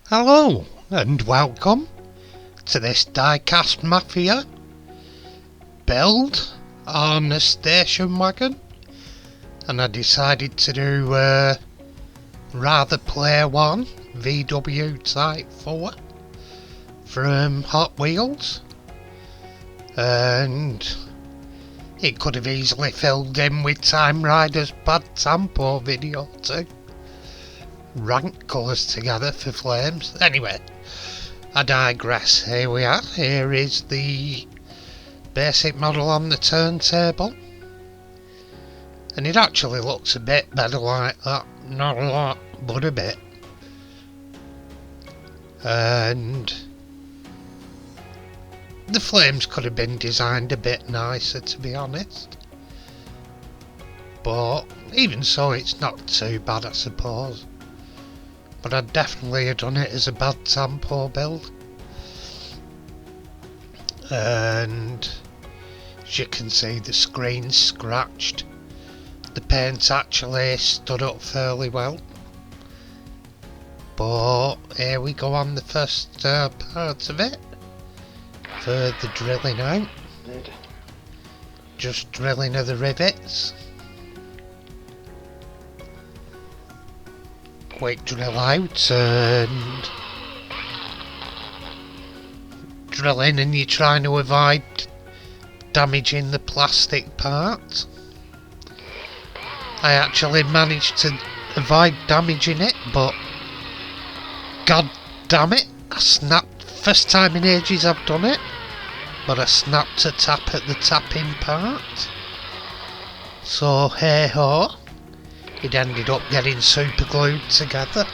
Hello and welcome to this Diecast Mafia build on a station wagon, and I decided to do rather Player 1 VW Type 4 from Hot Wheels, and it could have easily filled in with Time Rider's bad tempo video too. Rank colours together for flames. Anyway, I digress. Here we are. Here is the basic model on the turntable, and it actually looks a bit better like that. Not a lot, but a bit. And the flames could have been designed a bit nicer, to be honest, but even so it's not too bad, I suppose. But I'd definitely have done it as a bad tempo build. And as you can see, the screen's scratched. The paint actually stood up fairly well. But here we go on the first part of it. For the drilling out. Just drilling of the rivets. Quick drill out and drill in, and you're trying to avoid damaging the plastic part. I actually managed to avoid damaging it, but god damn it, I snapped. First time in ages I've done it, but I snapped a tap at the tapping part. So hey ho. It ended up getting super glued together,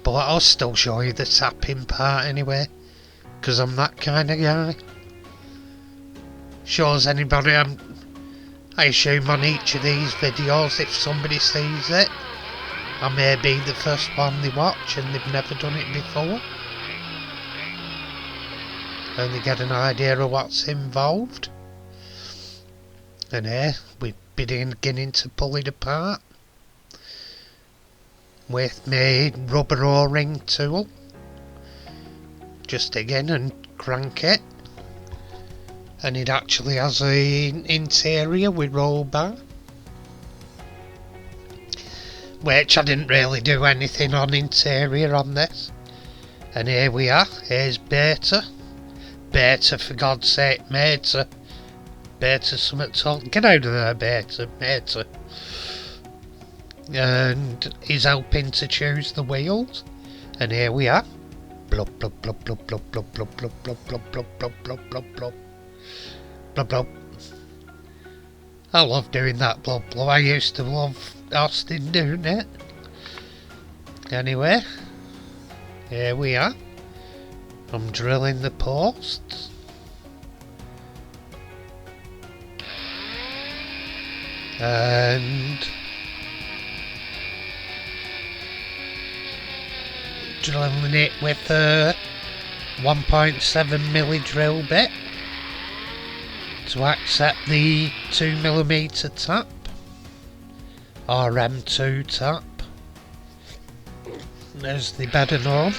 but I'll still show you the tapping part anyway, because I'm that kind of guy. Shows anybody. I assume on each of these videos, if somebody sees it, I may be the first one they watch and they've never done it before, and they get an idea of what's involved. And here we're beginning to pull it apart with my rubber O-ring tool. Just dig in and crank it, and it actually has an interior with roll bar, which I didn't really do anything on interior on this. And here we are. Here's Beta, for God's sake, Meta. Beta something told. Get out of there, Beta. And he's helping to choose the wheels. And here we are. Blub blub blub blub blub blub blub blub blub blub blub blub blub blub blub blub blub. I love doing that blub blub. I used to love Austin doing it. Anyway, here we are. I'm drilling the posts. And drilling it with a 1.7mm drill bit to accept the 2mm tap or M2 tap. There's the bedding on,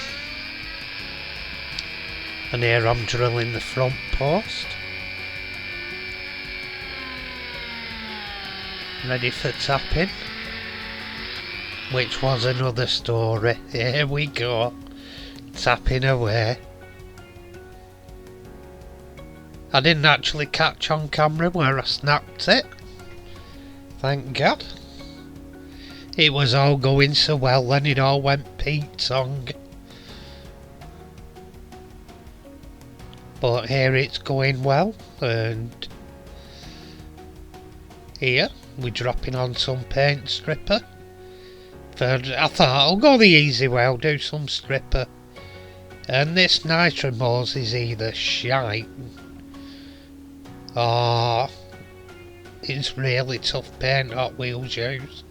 and here I'm drilling the front post. Ready for tapping, which was another story. Here we go, tapping away. I didn't actually catch on camera where I snapped it, thank God. It was all going so well, then it all went Pete song. But here it's going well, and here we're dropping on some paint stripper. I thought I'll go the easy way, I'll do some stripper. And this Nitromose is either shite or it's really tough paint Hot Wheels use.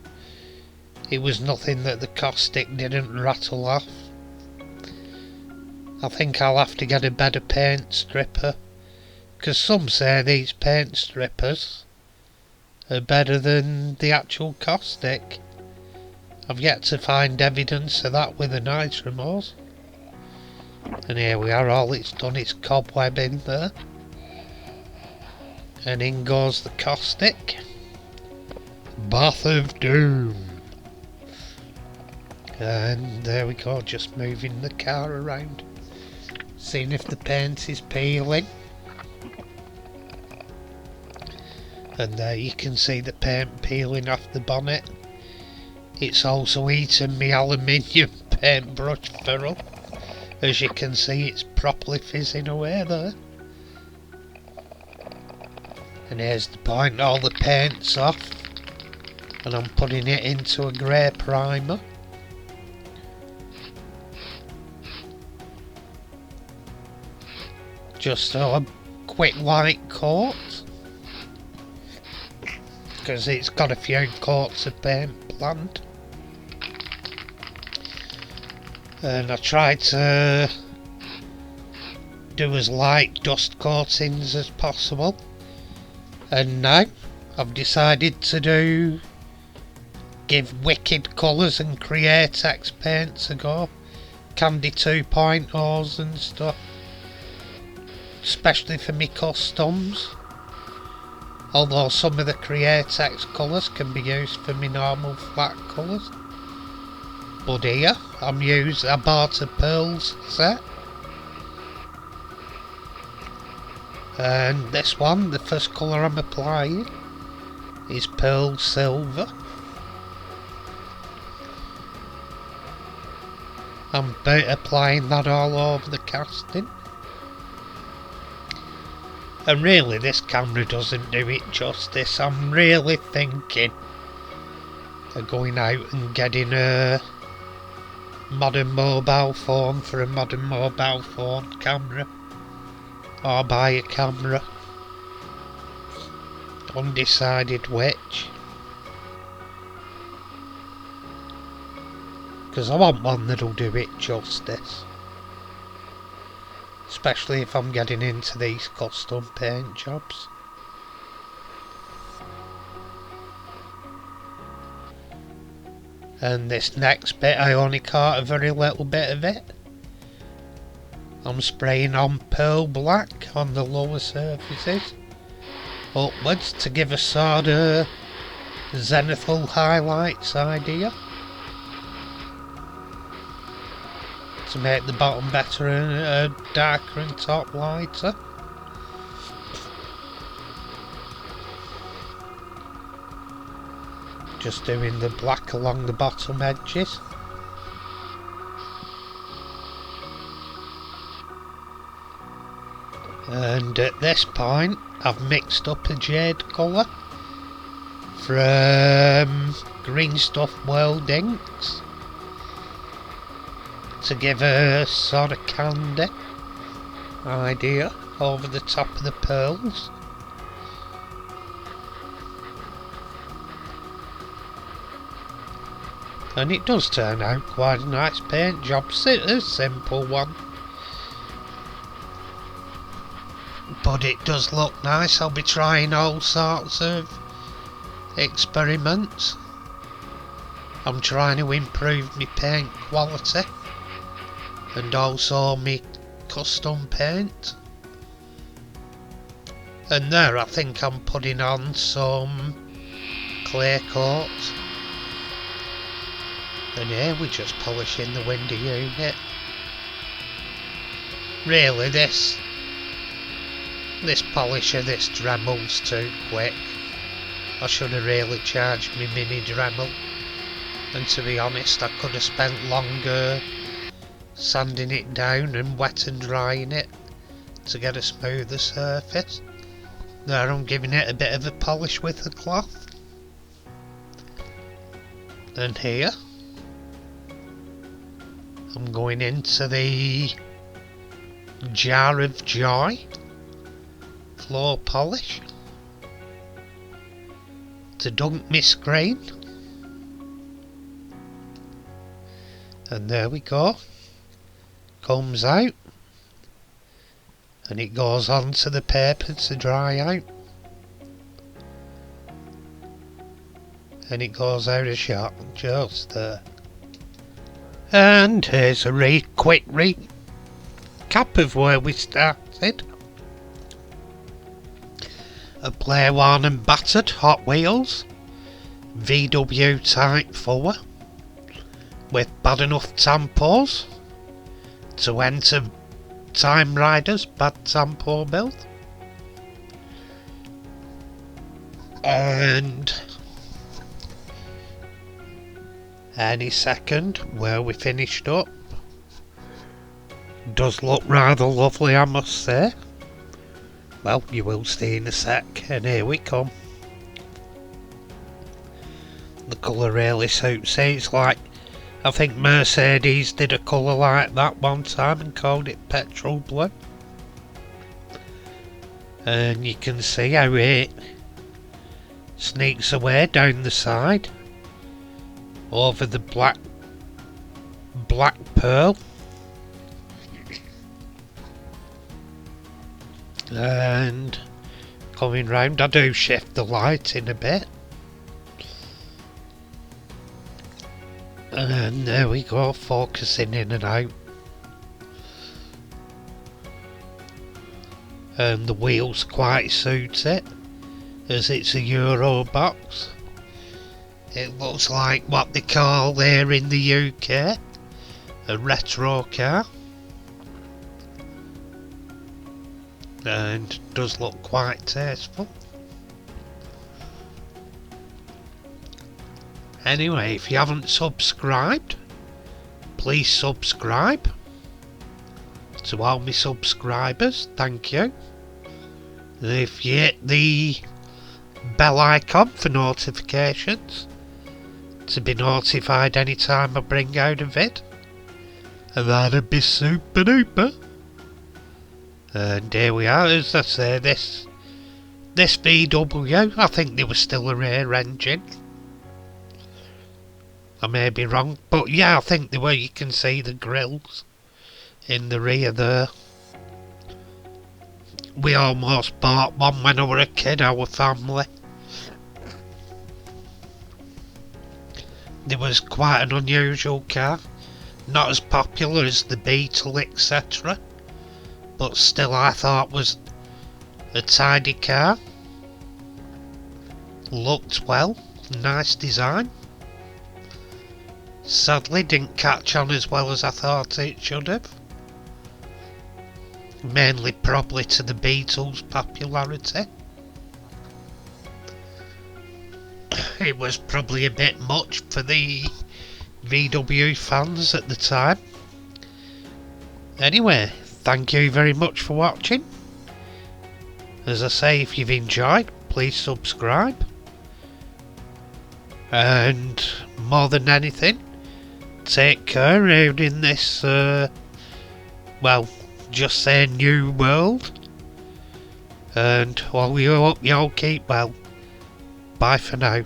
It was nothing that the caustic didn't rattle off. I think I'll have to get a better paint stripper, because some say these paint strippers are better than the actual caustic. I've yet to find evidence of that with a nice remorse. And here we are, all it's done is cobweb in there. And in goes the caustic. Bath of Doom. And there we go, just moving the car around. Seeing if the paint is peeling. And there you can see the paint peeling off the bonnet. It's also eaten my aluminium paintbrush ferrule. As you can see, it's properly fizzing away there. And here's the point, all the paint's off. And I'm putting it into a grey primer. Just a quick white coat. Because it's got a few coats of paint planned. And I tried to do as light dust coatings as possible. And now I've decided to give Wicked Colours and Createx paints a go. Candy 2.0s and stuff. Especially for me customs. Although some of the Createx colours can be used for my normal flat colours. But here, I bought a pearls set. And this one, the first colour I'm applying, is pearl silver. I'm applying that all over the casting. And really this camera doesn't do it justice. I'm really thinking of going out and getting a modern mobile phone for a modern mobile phone camera. Or buy a camera. Undecided which. Because I want one that'll do it justice. Especially if I'm getting into these custom paint jobs. And this next bit, I only caught a very little bit of it. I'm spraying on pearl black on the lower surfaces. Upwards to give a sort of zenithal highlights idea. To make the bottom better and darker and top lighter. Just doing the black along the bottom edges. And at this point I've mixed up a jade colour from Green Stuff World Inks to give a sort of candy idea over the top of the pearls. And it does turn out quite a nice paint job. It's a simple one, but it does look nice. I'll be trying all sorts of experiments. I'm trying to improve my paint quality and also my custom paint. And there I think I'm putting on some clear coat. And here we're just polishing the window unit. Really this polisher, this Dremel's too quick. I should have really charged me mini Dremel. And to be honest, I could have spent longer sanding it down and wet and drying it to get a smoother surface. There I'm giving it a bit of a polish with the cloth. And here I'm going into the Jar of Joy floor polish to dunk my screen. And there we go. Comes out. And it goes onto the paper to dry out. and it goes out of shot just there. And here's a quick recap of where we started. A play worn and battered Hot Wheels VW Type 4 with bad enough tampos to enter Time Rider's bad tampo build. And any second where we finished up. Does look rather lovely, I must say. Well, you will see in a sec, and here we come. The colour really suits it. It's like, I think Mercedes did a colour like that one time and called it petrol blue. And you can see how it sneaks away down the side over the black pearl. And coming round, I do shift the light in a bit. And there we go, focusing in and out. And the wheels quite suit it, as it's a Euro box. It looks like what they call there in the UK a retro car. And does look quite tasteful. Anyway, if you haven't subscribed, please subscribe. To all my subscribers, thank you. And if you hit the bell icon for notifications, to be notified anytime I bring out a vid, and that'd be super duper. And here we are, as I say, this VW, I think they were still a rear engine. I may be wrong, but yeah, I think they were. You can see the grills in the rear there. We almost bought one when I was a kid, our family. It was quite an unusual car, not as popular as the Beetle, etc. But still I thought was a tidy car. Looked well, nice design. Sadly didn't catch on as well as I thought it should have. Mainly probably to the Beetle's popularity. It was probably a bit much for the VW fans at the time. Anyway, thank you very much for watching. As I say, if you've enjoyed, please subscribe. And more than anything, take care out in this, well, just say new world. And well, we hope you all keep well. Bye for now.